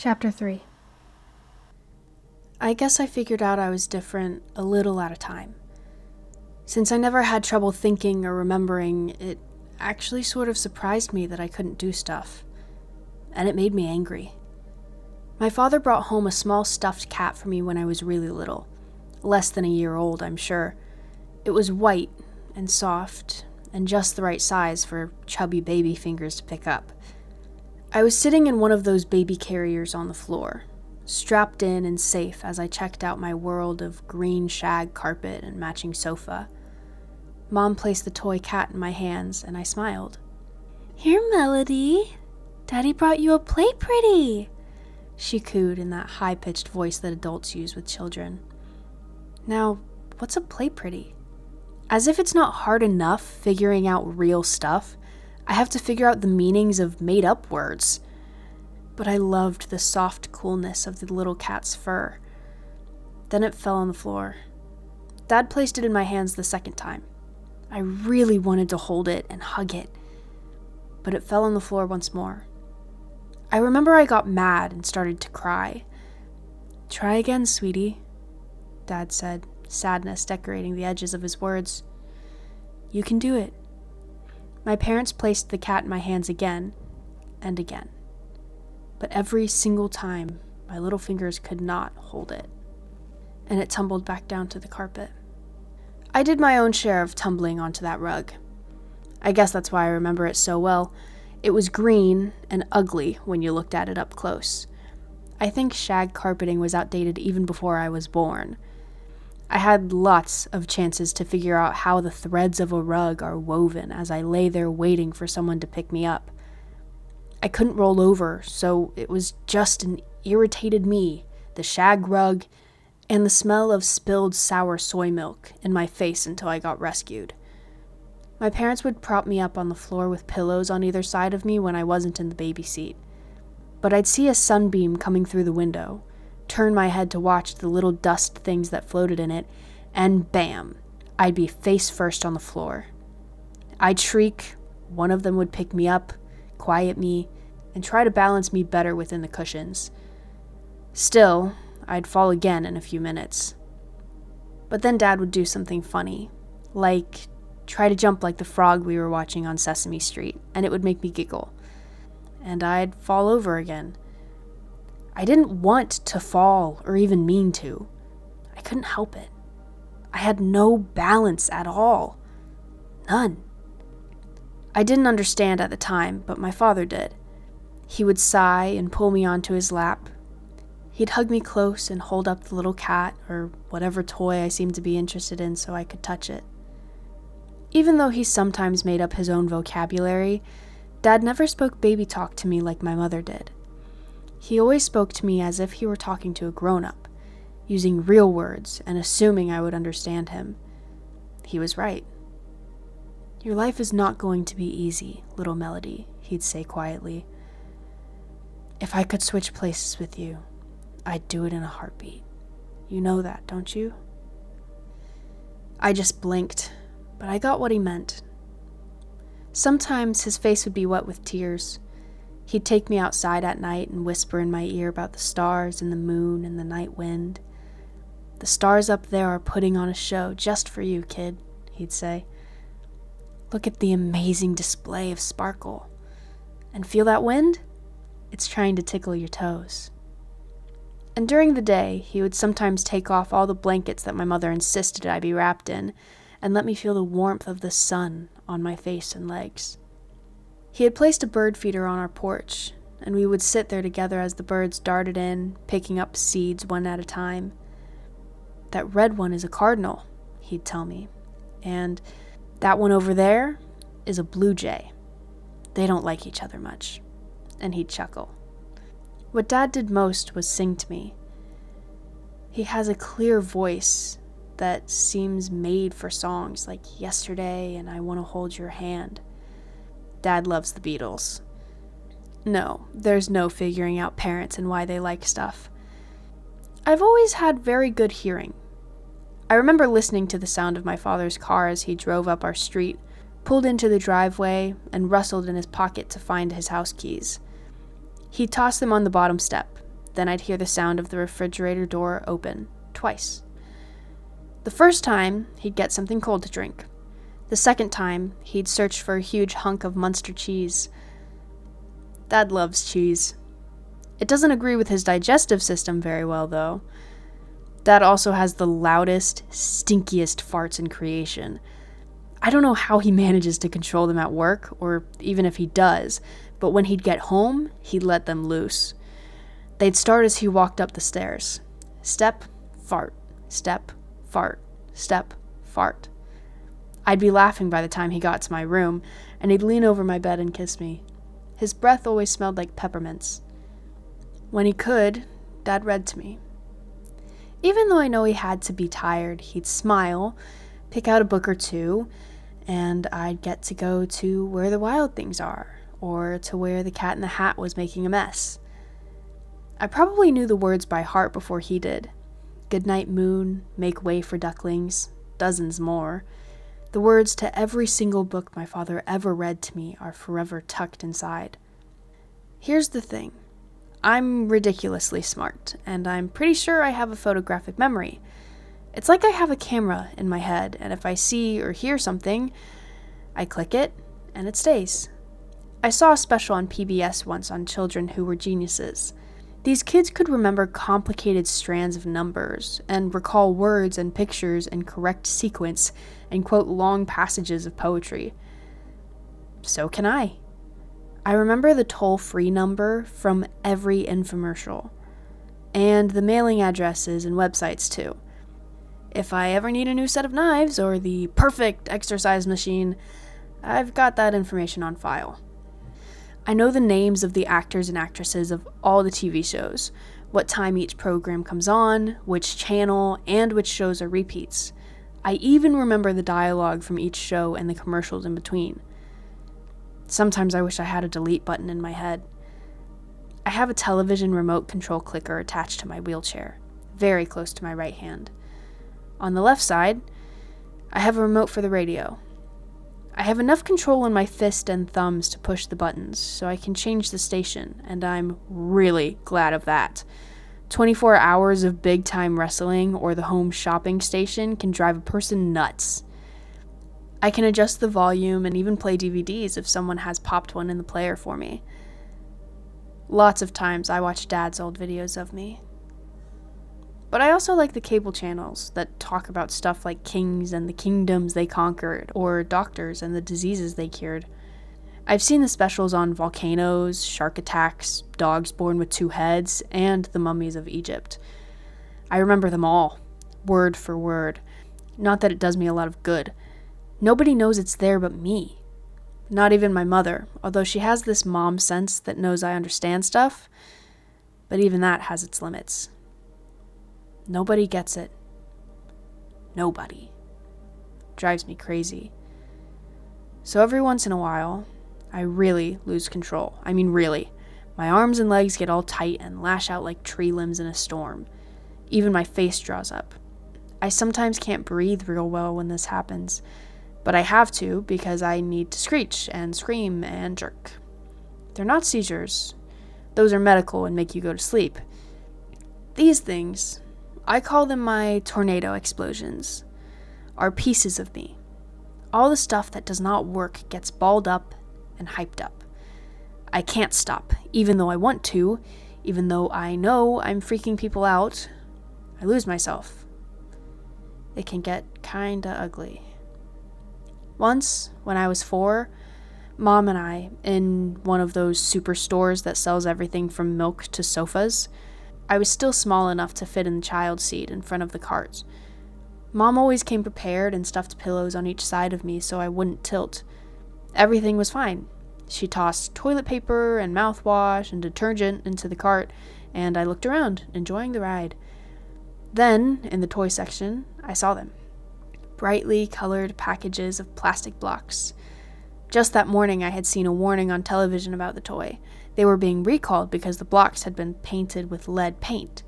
Chapter 3. I guess I figured out I was different a little at a time. Since I never had trouble thinking or remembering, it actually sort of surprised me that I couldn't do stuff. And it made me angry. My father brought home a small stuffed cat for me when I was really little. Less than a year old, I'm sure. It was white and soft and just the right size for chubby baby fingers to pick up. I was sitting in one of those baby carriers on the floor, strapped in and safe as I checked out my world of green shag carpet and matching sofa. Mom placed the toy cat in my hands and I smiled. "Here, Melody. Daddy brought you a play pretty," she cooed in that high-pitched voice that adults use with children. Now, what's a play pretty? As if it's not hard enough figuring out real stuff, I have to figure out the meanings of made-up words. But I loved the soft coolness of the little cat's fur. Then it fell on the floor. Dad placed it in my hands the second time. I really wanted to hold it and hug it, but it fell on the floor once more. I remember I got mad and started to cry. "Try again, sweetie," Dad said, sadness decorating the edges of his words. "You can do it." My parents placed the cat in my hands again and again. But every single time, my little fingers could not hold it, and it tumbled back down to the carpet. I did my own share of tumbling onto that rug. I guess that's why I remember it so well. It was green and ugly when you looked at it up close. I think shag carpeting was outdated even before I was born. I had lots of chances to figure out how the threads of a rug are woven as I lay there waiting for someone to pick me up. I couldn't roll over, so it was just an irritated me, the shag rug, and the smell of spilled sour soy milk in my face until I got rescued. My parents would prop me up on the floor with pillows on either side of me when I wasn't in the baby seat. But I'd see a sunbeam coming through the window, turn my head to watch the little dust things that floated in it, and bam, I'd be face first on the floor. I'd shriek, one of them would pick me up, quiet me, and try to balance me better within the cushions. Still, I'd fall again in a few minutes. But then Dad would do something funny, like try to jump like the frog we were watching on Sesame Street, and it would make me giggle. And I'd fall over again. I didn't want to fall or even mean to. I couldn't help it. I had no balance at all. None. I didn't understand at the time, but my father did. He would sigh and pull me onto his lap. He'd hug me close and hold up the little cat or whatever toy I seemed to be interested in so I could touch it. Even though he sometimes made up his own vocabulary, Dad never spoke baby talk to me like my mother did. He always spoke to me as if he were talking to a grown-up, using real words and assuming I would understand him. He was right. "Your life is not going to be easy, little Melody," he'd say quietly. "If I could switch places with you, I'd do it in a heartbeat. You know that, don't you?" I just blinked, but I got what he meant. Sometimes his face would be wet with tears. He'd take me outside at night and whisper in my ear about the stars and the moon and the night wind. "The stars up there are putting on a show just for you, kid," he'd say. "Look at the amazing display of sparkle. And feel that wind? It's trying to tickle your toes." And during the day, he would sometimes take off all the blankets that my mother insisted I be wrapped in and let me feel the warmth of the sun on my face and legs. He had placed a bird feeder on our porch, and we would sit there together as the birds darted in, picking up seeds one at a time. "That red one is a cardinal," he'd tell me, "and that one over there is a blue jay. They don't like each other much," and he'd chuckle. What Dad did most was sing to me. He has a clear voice that seems made for songs like Yesterday and I Want to Hold Your Hand. Dad loves the Beatles. No, there's no figuring out parents and why they like stuff. I've always had very good hearing. I remember listening to the sound of my father's car as he drove up our street, pulled into the driveway, and rustled in his pocket to find his house keys. He tossed them on the bottom step, Then I'd hear the sound of the refrigerator door open, twice. The first time, he'd get something cold to drink. The second time, he'd search for a huge hunk of Munster cheese. Dad loves cheese. It doesn't agree with his digestive system very well, though. Dad also has the loudest, stinkiest farts in creation. I don't know how he manages to control them at work, or even if he does, but when he'd get home, he'd let them loose. They'd start as he walked up the stairs. Step, fart, step, fart, step, fart. I'd be laughing by the time he got to my room, and he'd lean over my bed and kiss me. His breath always smelled like peppermints. When he could, Dad read to me. Even though I know he had to be tired, he'd smile, pick out a book or two, and I'd get to go to where the wild things are, or to where the Cat in the Hat was making a mess. I probably knew the words by heart before he did. Goodnight moon, make way for ducklings, dozens more. The words to every single book my father ever read to me are forever tucked inside. Here's the thing. I'm ridiculously smart, and I'm pretty sure I have a photographic memory. It's like I have a camera in my head, and if I see or hear something, I click it, and it stays. I saw a special on PBS once on children who were geniuses. These kids could remember complicated strands of numbers, and recall words and pictures in correct sequence, and quote long passages of poetry. So can I. I remember the toll-free number from every infomercial, and the mailing addresses and websites too. If I ever need a new set of knives or the perfect exercise machine, I've got that information on file. I know the names of the actors and actresses of all the TV shows, what time each program comes on, which channel, and which shows are repeats. I even remember the dialogue from each show and the commercials in between. Sometimes I wish I had a delete button in my head. I have a television remote control clicker attached to my wheelchair, very close to my right hand. On the left side, I have a remote for the radio. I have enough control in my fist and thumbs to push the buttons, so I can change the station, and I'm really glad of that. 24 hours of big-time wrestling or the home shopping station can drive a person nuts. I can adjust the volume and even play DVDs if someone has popped one in the player for me. Lots of times I watch Dad's old videos of me. But I also like the cable channels that talk about stuff like kings and the kingdoms they conquered, or doctors and the diseases they cured. I've seen the specials on volcanoes, shark attacks, dogs born with two heads, and the mummies of Egypt. I remember them all, word for word. Not that it does me a lot of good. Nobody knows it's there but me. Not even my mother, although she has this mom sense that knows I understand stuff, but even that has its limits. Nobody gets it. Nobody. Drives me crazy. So every once in a while, I really lose control. I mean really. My arms and legs get all tight and lash out like tree limbs in a storm. Even my face draws up. I sometimes can't breathe real well when this happens, but I have to because I need to screech and scream and jerk. They're not seizures. Those are medical and make you go to sleep. These things, I call them my tornado explosions, are pieces of me. All the stuff that does not work gets balled up and hyped up. I can't stop, even though I want to, even though I know I'm freaking people out. I lose myself. It can get kinda ugly. Once, when I was 4, Mom and I, in one of those superstores that sells everything from milk to sofas, I was still small enough to fit in the child seat in front of the cart. Mom always came prepared and stuffed pillows on each side of me so I wouldn't tilt. Everything was fine. She tossed toilet paper and mouthwash and detergent into the cart, and I looked around, enjoying the ride. Then, in the toy section, I saw them. Brightly colored packages of plastic blocks. Just that morning I had seen a warning on television about the toy. They were being recalled because the blocks had been painted with lead paint.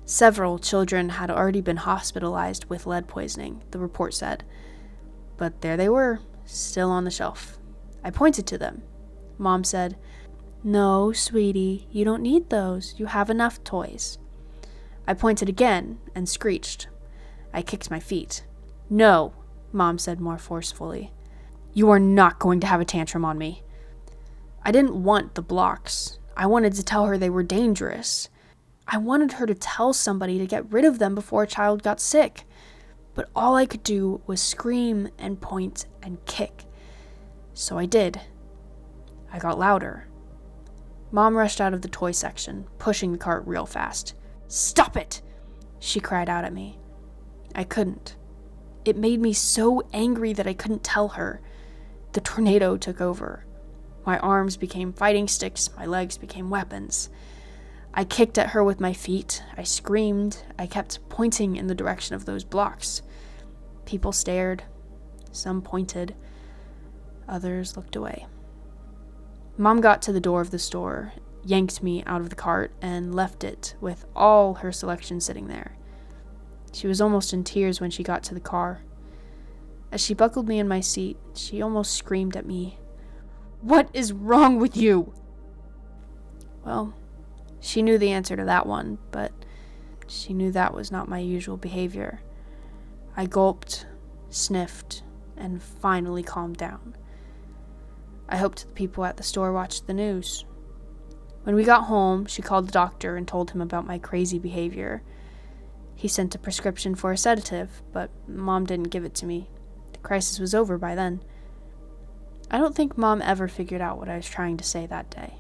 Several children had already been hospitalized with lead poisoning, the report said. But there they were, still on the shelf. I pointed to them. Mom said, No, sweetie, you don't need those. You have enough toys. I pointed again and screeched. I kicked my feet. No, Mom said more forcefully. You are not going to have a tantrum on me. I didn't want the blocks. I wanted to tell her they were dangerous. I wanted her to tell somebody to get rid of them before a child got sick. But all I could do was scream and point and kick. So I did. I got louder. Mom rushed out of the toy section, pushing the cart real fast. Stop it! She cried out at me. I couldn't. It made me so angry that I couldn't tell her. The tornado took over. My arms became fighting sticks, my legs became weapons. I kicked at her with my feet, I screamed, I kept pointing in the direction of those blocks. People stared, some pointed, others looked away. Mom got to the door of the store, yanked me out of the cart, and left it with all her selection sitting there. She was almost in tears when she got to the car. As she buckled me in my seat, she almost screamed at me, "What is wrong with you?" Well, she knew the answer to that one, but she knew that was not my usual behavior. I gulped, sniffed, and finally calmed down. I hoped the people at the store watched the news. When we got home, she called the doctor and told him about my crazy behavior. He sent a prescription for a sedative, but Mom didn't give it to me. The crisis was over by then. I don't think Mom ever figured out what I was trying to say that day.